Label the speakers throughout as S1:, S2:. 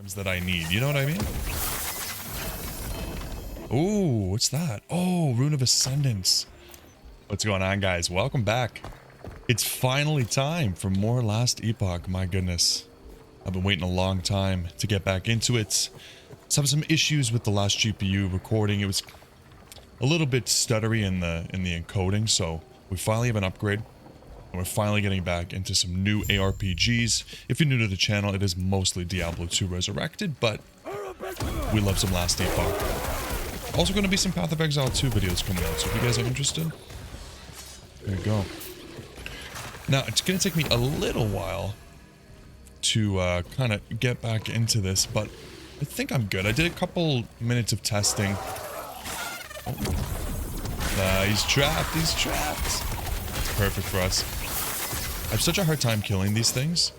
S1: items that I need. You know what I mean? Ooh, what's that? Oh, Rune of Ascendance. What's going on, guys? Welcome back. It's finally time for more Last Epoch. My goodness. I've been waiting a long time to get back into it. So having some issues with the last GPU recording. It was a little bit stuttery in the encoding, so we finally have an upgrade. And we're finally getting back into some new ARPGs. If you're new to the channel, it is mostly Diablo 2 Resurrected, but we love some Last Epoch. Also going to be some Path of Exile 2 videos coming out, so if you guys are interested, there you go. Now, it's going to take me a little while to kind of get back into this, but I think I'm good. I did a couple minutes of testing. Oh. He's trapped. He's trapped. It's perfect for us. I have such a hard time killing these things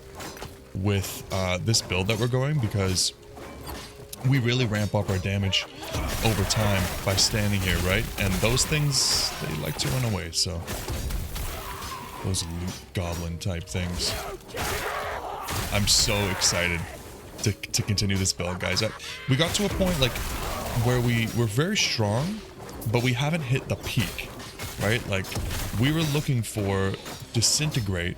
S1: with this build that we're going because we really ramp up our damage over time by standing here, right? And those things, they like to run away, so those loot goblin type things. I'm so excited to continue this build, guys. We got to a point like where we're very strong, but we haven't hit the peak, right? Like we were looking for Disintegrate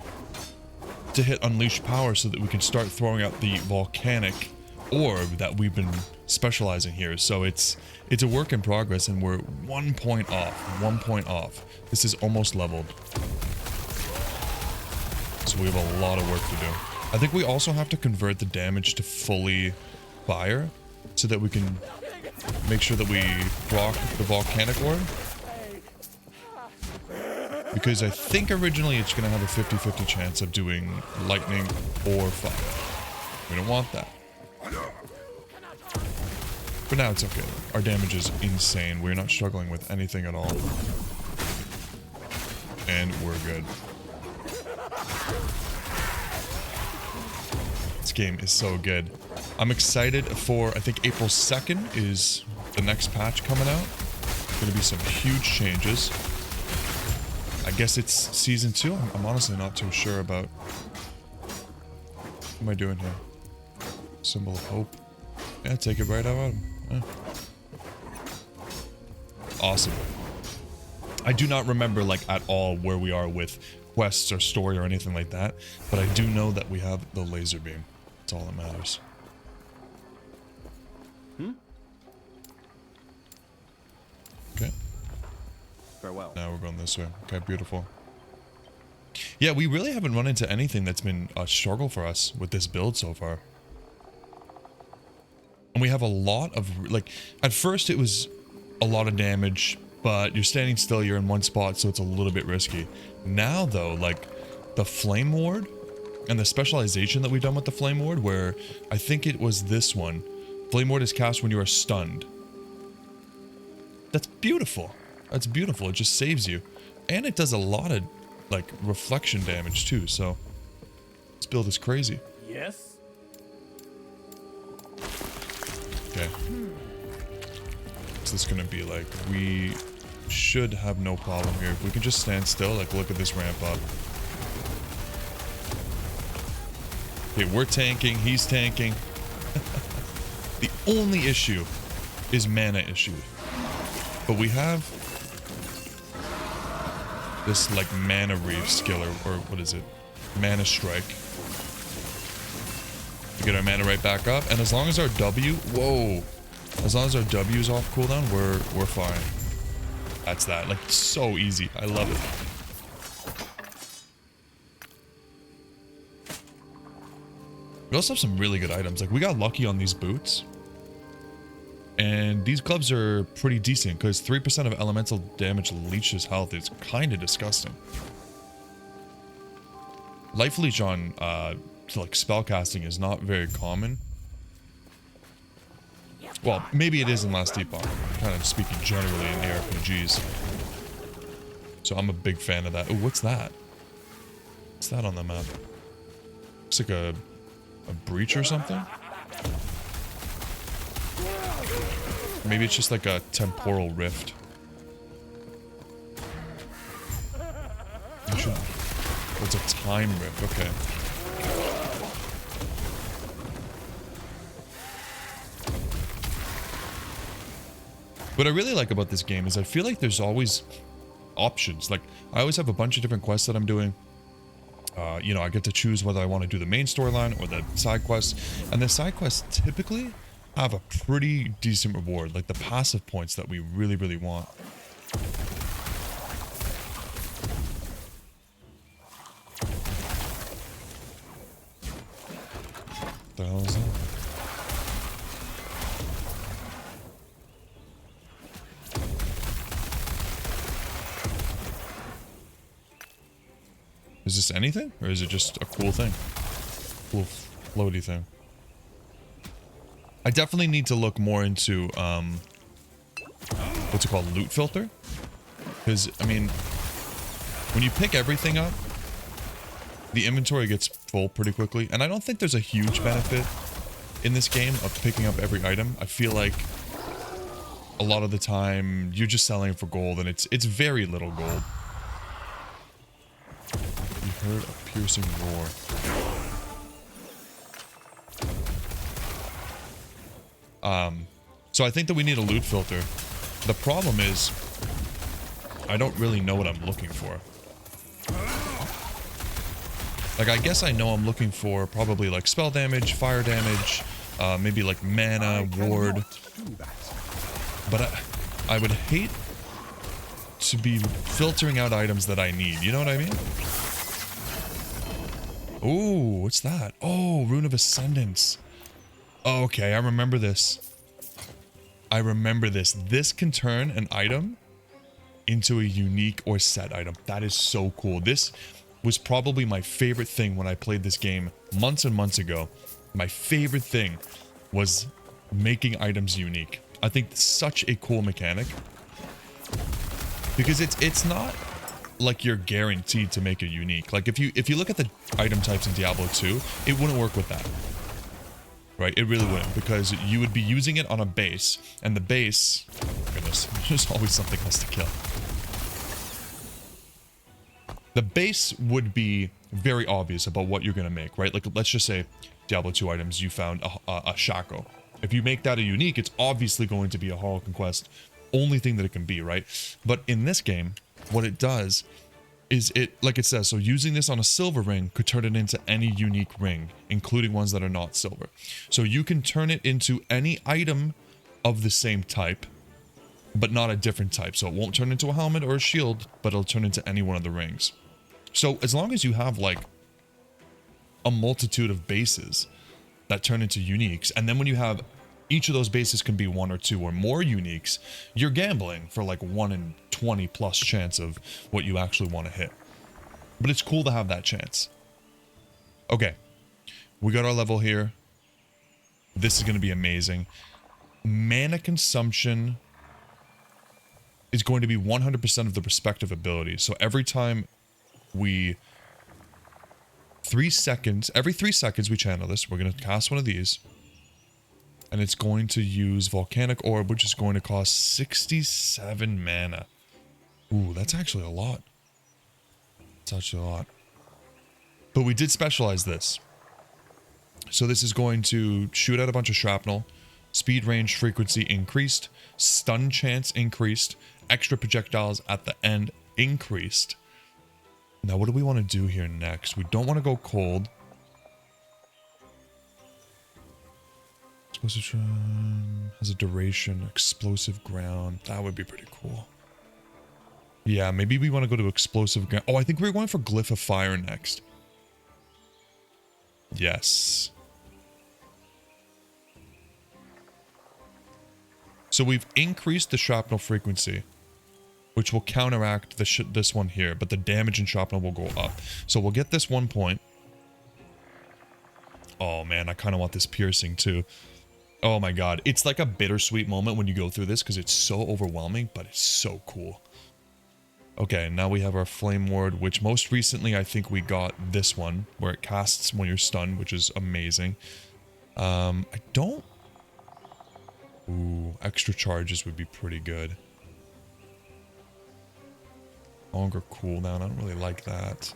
S1: to hit Unleash Power so that we can start throwing out the volcanic orb that we've been specializing here. So it's a work in progress, and we're 1 point off. 1 point off. This is almost leveled. So we have a lot of work to do. I think we also have to convert the damage to fully fire so that we can make sure that we proc the volcanic orb. Because I think originally it's going to have a 50-50 chance of doing lightning or fire. We don't want that. But now it's okay. Our damage is insane. We're not struggling with anything at all. And we're good. This game is so good. I'm excited for, I think April 2nd is the next patch coming out. Gonna be some huge changes. I guess it's season 2. I'm honestly not too sure about. What am I doing here? Symbol of hope. Yeah, take it right out of him. Yeah. Awesome. I do not remember like at all where we are with quests or story or anything like that, but I do know that we have the laser beam. That's all that matters. Okay.
S2: Farewell.
S1: Now we're going this way. Okay, beautiful. Yeah, we really haven't run into anything that's been a struggle for us with this build so far. And we have a lot of, like, at first it was a lot of damage, but you're standing still, you're in one spot, so it's a little bit risky. Now, though, like, the Flame Ward and the specialization that we've done with the Flame Ward, where I think it was this one. Flame Ward is cast when you are stunned. That's beautiful. That's beautiful. It just saves you. And it does a lot of, like, reflection damage, too, so this build is crazy.
S2: Yes.
S1: Okay. What's this gonna be like? We should have no problem here. If we can just stand still, like, look at this ramp up. Okay, we're tanking, he's tanking. The only issue is mana issue. But we have this, like, mana reef skill, or what is it? Mana strike. We get our mana right back up, and as long as our W, whoa, as long as our W is off cooldown, we're fine. That's that. Like, so easy. I love it. We also have some really good items. Like, we got lucky on these boots. And these gloves are pretty decent, because 3% of elemental damage leeches health is kind of disgusting. Life leech on, like, spellcasting is not very common. Well, maybe it is in Last Epoch. I'm kind of speaking generally in ARPGs. So I'm a big fan of that. Oh, what's that? What's that on the map? Looks like a breach or something? Maybe it's just like a temporal rift. Oh, it's a time rift, okay. What I really like about this game is I feel like there's always options. Like, I always have a bunch of different quests that I'm doing. You know, I get to choose whether I want to do the main storyline or the side quests. And the side quests typically have a pretty decent reward, like the passive points that we really, really want. What the hell is that? Is this anything? Or is it just a cool thing? Cool floaty thing. I definitely need to look more into, what's it called? Loot filter? Because, I mean, when you pick everything up, the inventory gets full pretty quickly. And I don't think there's a huge benefit in this game of picking up every item. I feel like a lot of the time you're just selling for gold, and it's very little gold. You heard a piercing roar. So I think that we need a loot filter. The problem is, I don't really know what I'm looking for. Like, I guess I know I'm looking for probably like spell damage, fire damage, maybe like mana, ward. But I would hate to be filtering out items that I need. You know what I mean? Ooh, what's that? Oh, Rune of Ascendance. Oh, okay, I remember this. I remember this. This can turn an item into a unique or set item. That is so cool. This was probably my favorite thing when I played this game months and months ago. My favorite thing was making items unique. I think it's such a cool mechanic. Because it's not like you're guaranteed to make it unique. Like if you look at the item types in Diablo 2, it wouldn't work with that. Right? It really wouldn't, because you would be using it on a base, and the base, goodness, there's always something else to kill. The base would be very obvious about what you're going to make, right? Like, let's just say Diablo 2 items, you found a Shaco. If you make that a unique, it's obviously going to be a Hall Conquest, only thing that it can be, right? But in this game, what it does is it, like it says, so using this on a silver ring could turn it into any unique ring, including ones that are not silver. So you can turn it into any item of the same type, but not a different type. So it won't turn into a helmet or a shield, but it'll turn into any one of the rings. So as long as you have like a multitude of bases that turn into uniques, and then when you have each of those bases can be 1 or 2 or more uniques, you're gambling for like 1 in 20 plus chance of what you actually want to hit. But it's cool to have that chance. Okay, we got our level here. This is going to be amazing. Mana consumption is going to be 100% of the respective abilities. So every time we... every 3 seconds we channel this, we're going to cast one of these. And it's going to use Volcanic Orb, which is going to cost 67 mana. Ooh, that's actually a lot. That's actually a lot. But we did specialize this. So this is going to shoot out a bunch of shrapnel. Speed, range, frequency increased. Stun chance increased. Extra projectiles at the end increased. Now, what do we want to do here next? We don't want to go cold. Explosive has a duration, explosive ground. That would be pretty cool. Yeah, maybe we want to go to explosive ground. Oh, I think we're going for Glyph of Fire next. Yes. So we've increased the shrapnel frequency, which will counteract this one here, but the damage in shrapnel will go up. So we'll get this 1 point. Oh man, I kind of want this piercing too. Oh my god, it's like a bittersweet moment when you go through this because it's so overwhelming, but it's so cool. Okay, now we have our Flame Ward, which most recently I think we got this one, where it casts when you're stunned, which is amazing. I don't... Ooh, extra charges would be pretty good. Longer cooldown, I don't really like that.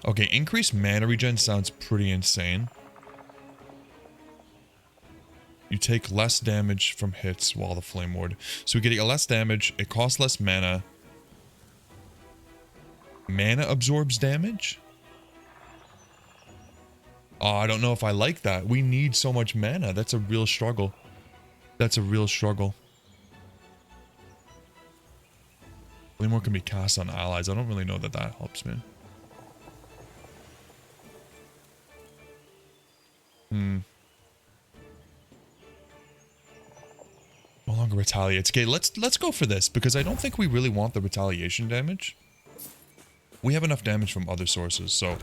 S1: Okay, increased mana regen sounds pretty insane. You take less damage from hits while the Flame Ward. So we get less damage. It costs less mana. Mana absorbs damage? Oh, I don't know if I like that. We need so much mana. That's a real struggle. That's a real struggle. Flame Ward can be cast on allies. I don't really know that that helps me. No longer retaliates. Okay, let's go for this because I don't think we really want the retaliation damage. We have enough damage from other sources, so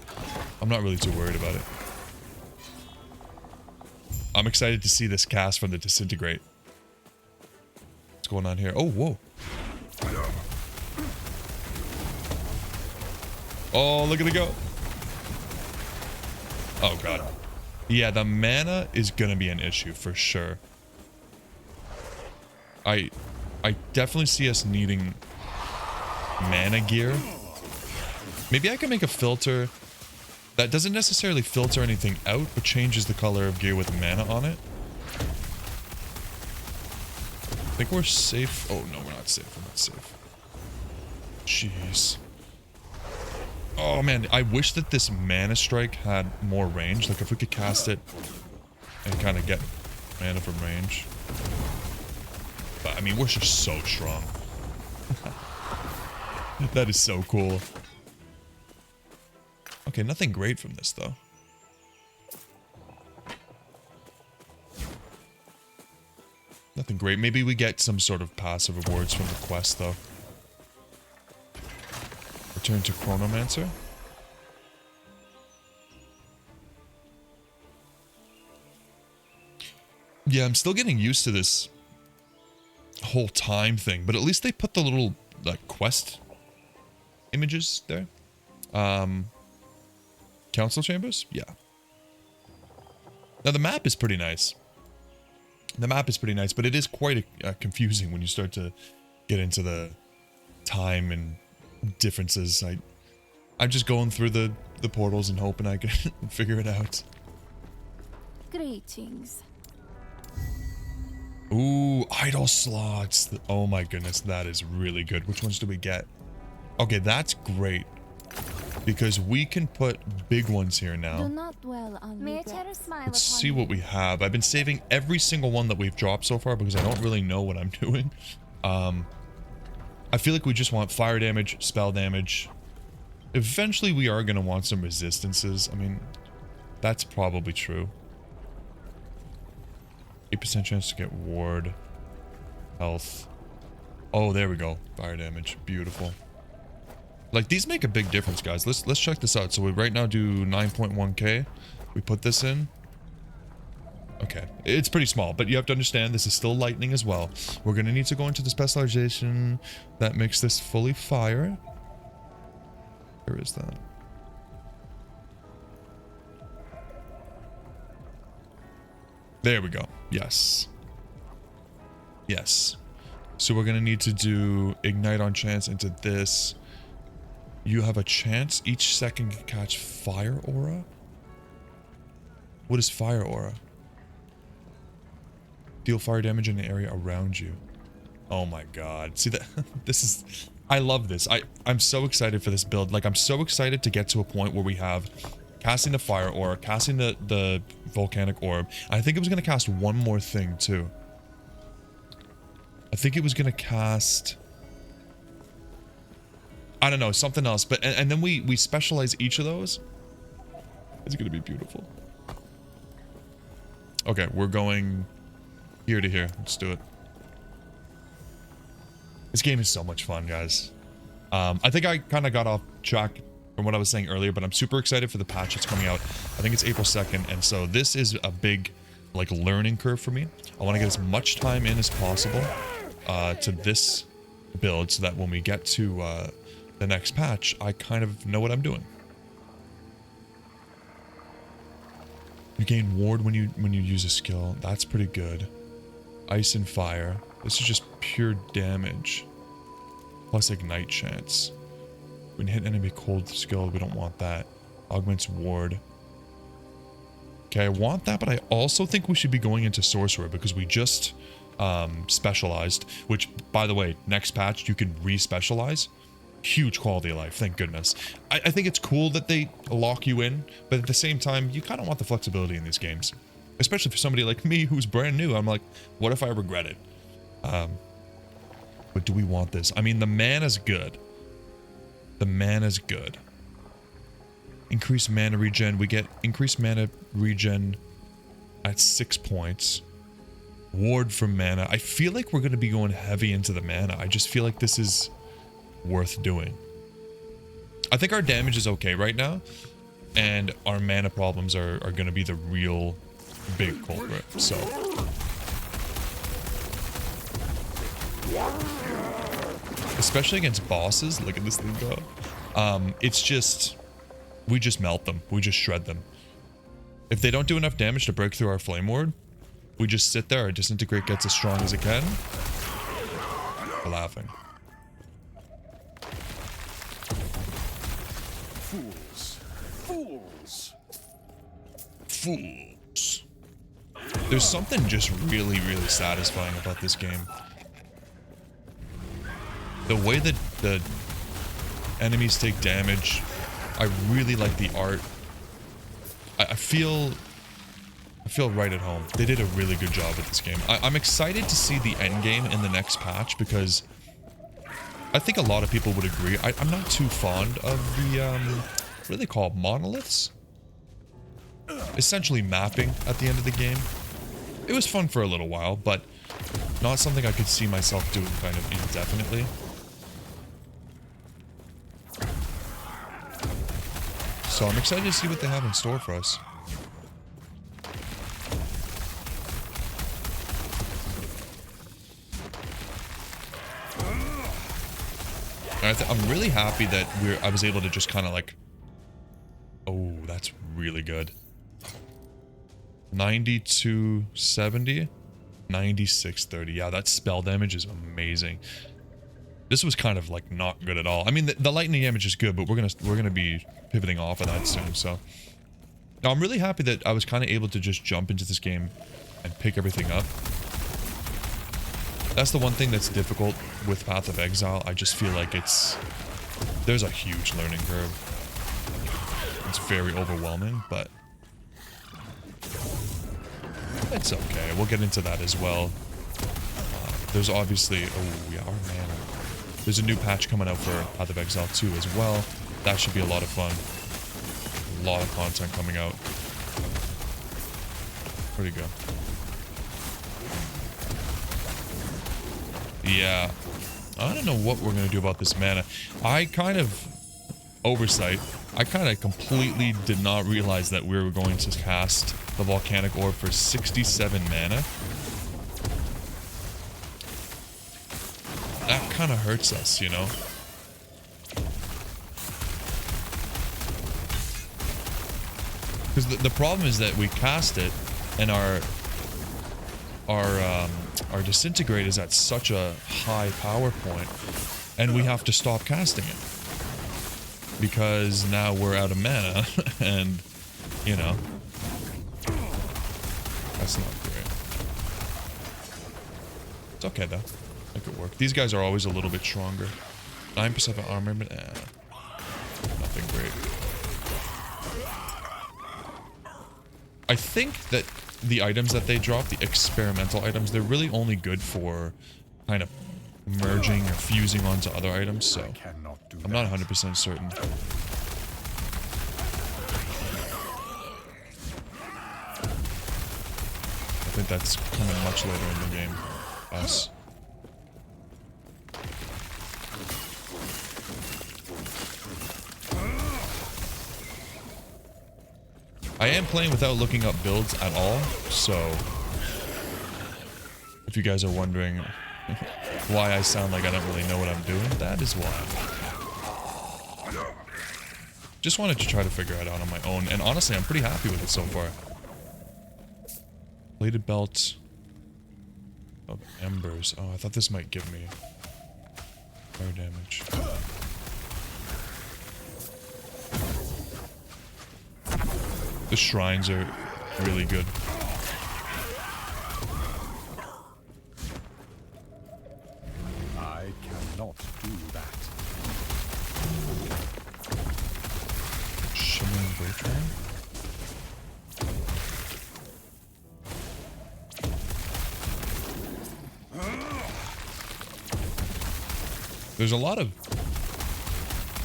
S1: I'm not really too worried about it. I'm excited to see this cast from the Disintegrate. What's going on here? Oh, whoa. Oh, look at it go. Oh, God. Yeah, the mana is going to be an issue for sure. I definitely see us needing mana gear. Maybe I can make a filter that doesn't necessarily filter anything out, but changes the color of gear with mana on it. I think we're safe. Oh, no, we're not safe. We're not safe. Jeez. Oh, man. I wish that this Mana Strike had more range. Like, if we could cast it and kind of get mana from range. But, I mean, we're just so strong. That is so cool. Okay, nothing great from this, though. Nothing great. Maybe we get some sort of passive rewards from the quest, though. Return to Chronomancer. Yeah, I'm still getting used to this whole time thing, but at least they put the little, like, quest images there. Council chambers? Yeah. Now, the map is pretty nice. The map is pretty nice, but it is quite confusing when you start to get into the time and differences. I'm just going through the portals and hoping I can figure it out.
S3: Greetings.
S1: Ooh, idle slots. Oh my goodness, that is really good. Which ones do we get? Okay, that's great. Because we can put big ones here now.
S3: Do not dwell on regrets.
S1: Let's see what we have. I've been saving every single one that we've dropped so far because I don't really know what I'm doing. I feel like we just want fire damage, spell damage. Eventually we are going to want some resistances. I mean, that's probably true. 8% chance to get ward. Health. Oh, there we go. Fire damage. Beautiful. Like, these make a big difference, guys. Let's check this out. So we right now do 9.1k. We put this in. Okay. It's pretty small, but you have to understand this is still lightning as well. We're going to need to go into the specialization that makes this fully fire. Where is that? There we go. Yes. Yes. So we're going to need to do ignite on chance into this. You have a chance each second to catch fire aura? What is fire aura? Deal fire damage in the area around you. Oh my god. See that? This is... I love this. I'm so excited for this build. Like, I'm so excited to get to a point where we have casting the fire aura, casting the volcanic orb. I think it was going to cast one more thing too. I think it was going to cast... I don't know, something else. But and then we specialize each of those. It's going to be beautiful. Okay, we're going here to here. Let's do it. This game is so much fun, guys. I think I kind of got off track from what I was saying earlier, but I'm super excited for the patch that's coming out. I think it's April 2nd, and so this is a big, like, learning curve for me. I want to get as much time in as possible to this build so that when we get to the next patch, I kind of know what I'm doing. You gain ward when you use a skill. That's pretty good. Ice and fire. This is just pure damage. Plus ignite chance. When you hit enemy cold skill, we don't want that. Augments ward. Okay, I want that, but I also think we should be going into Sorcerer because we just specialized, which, by the way, next patch, you can re-specialize. Huge quality of life, thank goodness. I think it's cool that they lock you in, but at the same time, you kind of want the flexibility in these games. Especially for somebody like me who's brand new. I'm like, what if I regret it? But do we want this? I mean, the mana's good. The mana's good. Increased mana regen. We get increased mana regen at 6 points. Ward from mana. I feel like we're going to be going heavy into the mana. I just feel like this is worth doing. I think our damage is okay right now. And our mana problems are going to be the real big culprit. So... especially against bosses, look at this thing go. It's just, we just melt them. We just shred them. If they don't do enough damage to break through our flame ward, we just sit there. Our disintegrate gets as strong as it can. We're laughing.
S4: Fools. Fools.
S1: Fools. There's something just really, really satisfying about this game. The way that the enemies take damage, I really like the art. I feel right at home. They did a really good job with this game. I'm excited to see the end game in the next patch because I think a lot of people would agree. I'm not too fond of the, what do they call it? Monoliths? Essentially mapping at the end of the game. It was fun for a little while, but not something I could see myself doing kind of indefinitely. So I'm excited to see what they have in store for us. I'm really happy that I was able to just kind of like... oh, that's really good. 9270, 9630. Yeah, that spell damage is amazing. This was kind of like not good at all. I mean, the lightning damage is good, but we're gonna be pivoting off of that soon. So now I'm really happy that I was kind of able to just jump into this game and pick everything up. That's the one thing that's difficult with Path of Exile. I just feel like there's a huge learning curve. It's very overwhelming, but it's okay. We'll get into that as well. There's obviously, oh yeah, our mana. There's a new patch coming out for Path of Exile 2 as well. That should be a lot of fun. A lot of content coming out. Where'd he go? Yeah. I don't know what we're going to do about this mana. I kind of... oversight. I kind of completely did not realize that we were going to cast the Volcanic Orb for 67 mana. That kind of hurts us, you know? Because the problem is that we cast it, and our disintegrate is at such a high power point, and we have to stop casting it. Because now we're out of mana, and, you know, that's not great. It's okay, though. It could work. These guys are always a little bit stronger. 9% armor, but nothing great. I think that the items that they drop, the experimental items, they're really only good for kind of merging or fusing onto other items, so I'm not 100% certain. I think that's coming much later in the game. Us. I am playing without looking up builds at all, so if you guys are wondering why I sound like I don't really know what I'm doing, that is why. Just wanted to try to figure it out on my own, and honestly, I'm pretty happy with it so far. Bladed belt of embers. Oh, I thought this might give me fire damage. The shrines are really good.
S4: I cannot do that.
S1: Shimmering Bertrand? There's a lot of,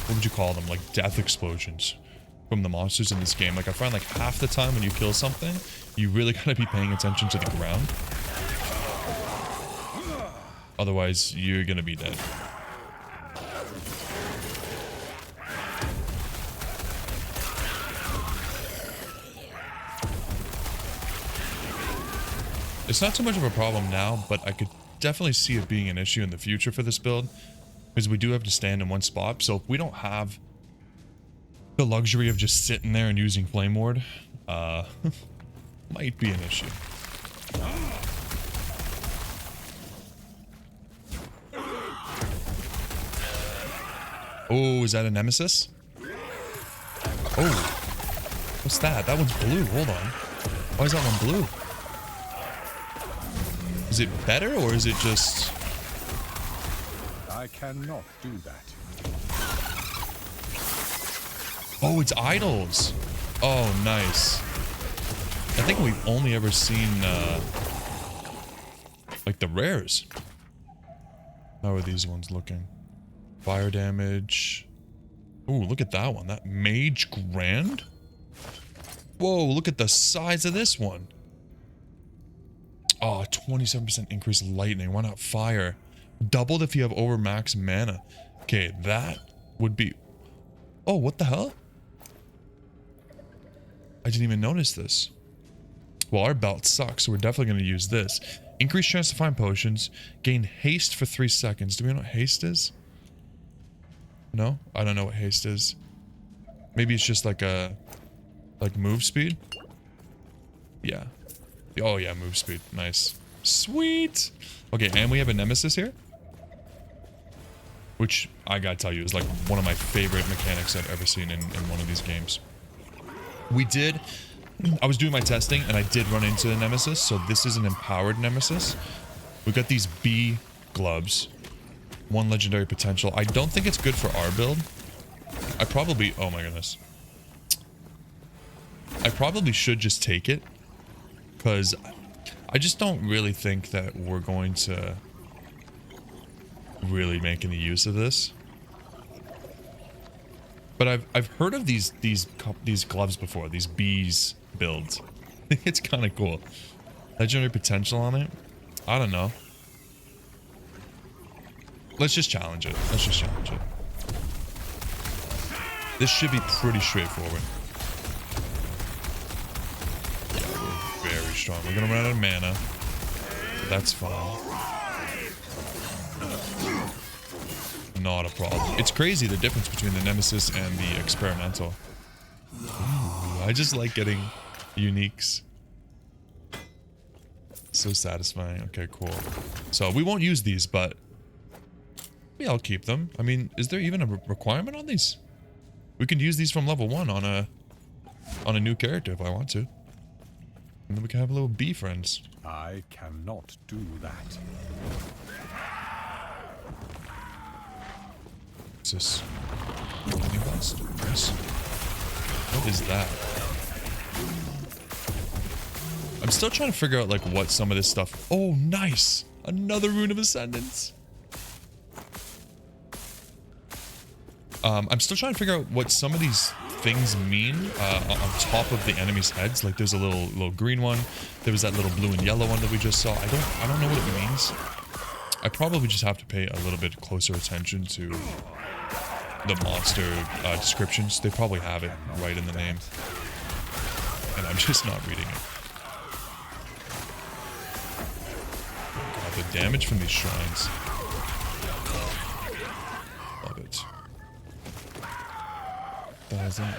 S1: what would you call them, like death explosions from the monsters in this game. Like I find like half the time when you kill something, you really gotta be paying attention to the ground. Otherwise, you're gonna be dead. It's not too much of a problem now, but I could definitely see it being an issue in the future for this build. Because we do have to stand in one spot, so if we don't have the luxury of just sitting there and using Flame Ward, might be an issue. Oh, is that a Nemesis? Oh, what's that? That one's blue. Hold on. Why is that one blue? Is it better or is it just...
S4: I cannot do that.
S1: Oh, it's idols. Oh, nice. I think we've only ever seen, like the rares. How are these ones looking? Fire damage. Ooh, look at that one. That Mage Grand? Whoa, look at the size of this one. Oh, 27% increase lightning. Why not fire? Doubled if you have over max mana. Okay, that would be... Oh, what the hell? I didn't even notice this. Well, our belt sucks, so we're definitely going to use this. Increased chance to find potions. Gain haste for 3 seconds. Do we know what haste is? No? I don't know what haste is. Maybe it's just like a... like move speed? Yeah. Oh yeah, move speed. Nice. Sweet! Okay, and we have a Nemesis here. Which, I gotta tell you, is like one of my favorite mechanics I've ever seen in one of these games. We did... I was doing my testing, and I did run into the Nemesis, so this is an empowered Nemesis. We've got these bee gloves. 1 legendary potential. I don't think it's good for our build. I probably... Oh my goodness. I probably should just take it. Because I just don't really think that we're going to really make any use of this. But I've heard of these gloves before, these bees builds. I think it's kind of cool. Legendary potential on it. I don't know. Let's just challenge it. Let's just challenge it. This should be pretty straightforward. Yeah, we're very strong. We're gonna run out of mana. But that's fine. Not a problem. It's crazy the difference between the Nemesis and the experimental. Ooh, I just like getting uniques. So satisfying. Okay, cool. So we won't use these, but maybe I'll keep them. I mean, is there even a requirement on these? We can use these from level 1 on a new character if I want to. And then we can have little bee friends.
S4: I cannot do that.
S1: What's this? Nice. What is that? I'm still trying to figure out like what some of this stuff... Oh, nice! Another Rune of Ascendance! I'm still trying to figure out what some of these things mean on top of the enemy's heads. Like there's a little green one. There was that little blue and yellow one that we just saw. I don't know what it means. I probably just have to pay a little bit closer attention to the monster descriptions. They probably have it right in the name. And I'm just not reading it. God, the damage from these shrines. Love it. What the hell is that?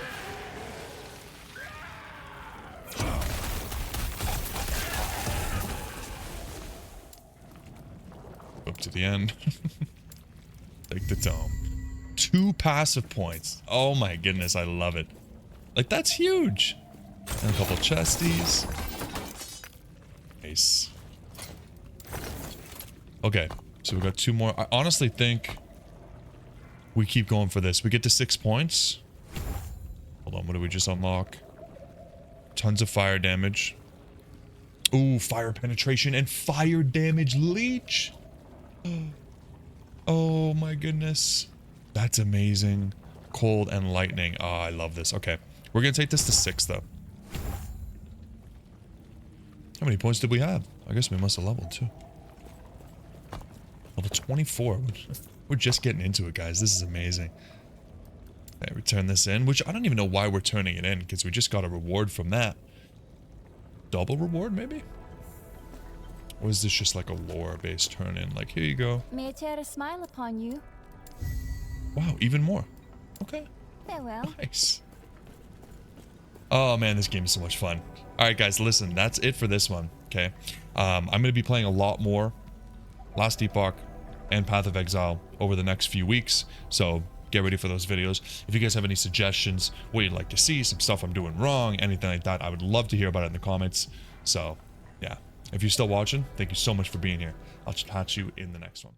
S1: Up to the end. Take the tome. 2 passive points. Oh my goodness, I love it. Like, that's huge. And a couple chesties. Nice. Okay, so we got 2 more. I honestly think we keep going for this. We get to 6 points. Hold on, what did we just unlock? Tons of fire damage. Ooh, fire penetration and fire damage leech. Oh my goodness. That's amazing. Cold and lightning. Oh, I love this. Okay, we're gonna take this to 6 though. How many points did we have? I guess we must have leveled too. Level 24. We're just getting into it, guys. This is amazing. Okay, we turn this in, which I don't even know why we're turning it in, because we just got a reward from that. Double reward, maybe? Or is this just like a lore-based turn in? Like, here you go.
S3: May I tear a smile upon you?
S1: Wow, even more. Okay.
S3: Farewell.
S1: Nice. Oh man, this game is so much fun. Alright guys, listen, that's it for this one, okay? I'm going to be playing a lot more Last Epoch and Path of Exile over the next few weeks, so get ready for those videos. If you guys have any suggestions, what you'd like to see, some stuff I'm doing wrong, anything like that, I would love to hear about it in the comments. So, yeah. If you're still watching, thank you so much for being here. I'll catch you in the next one.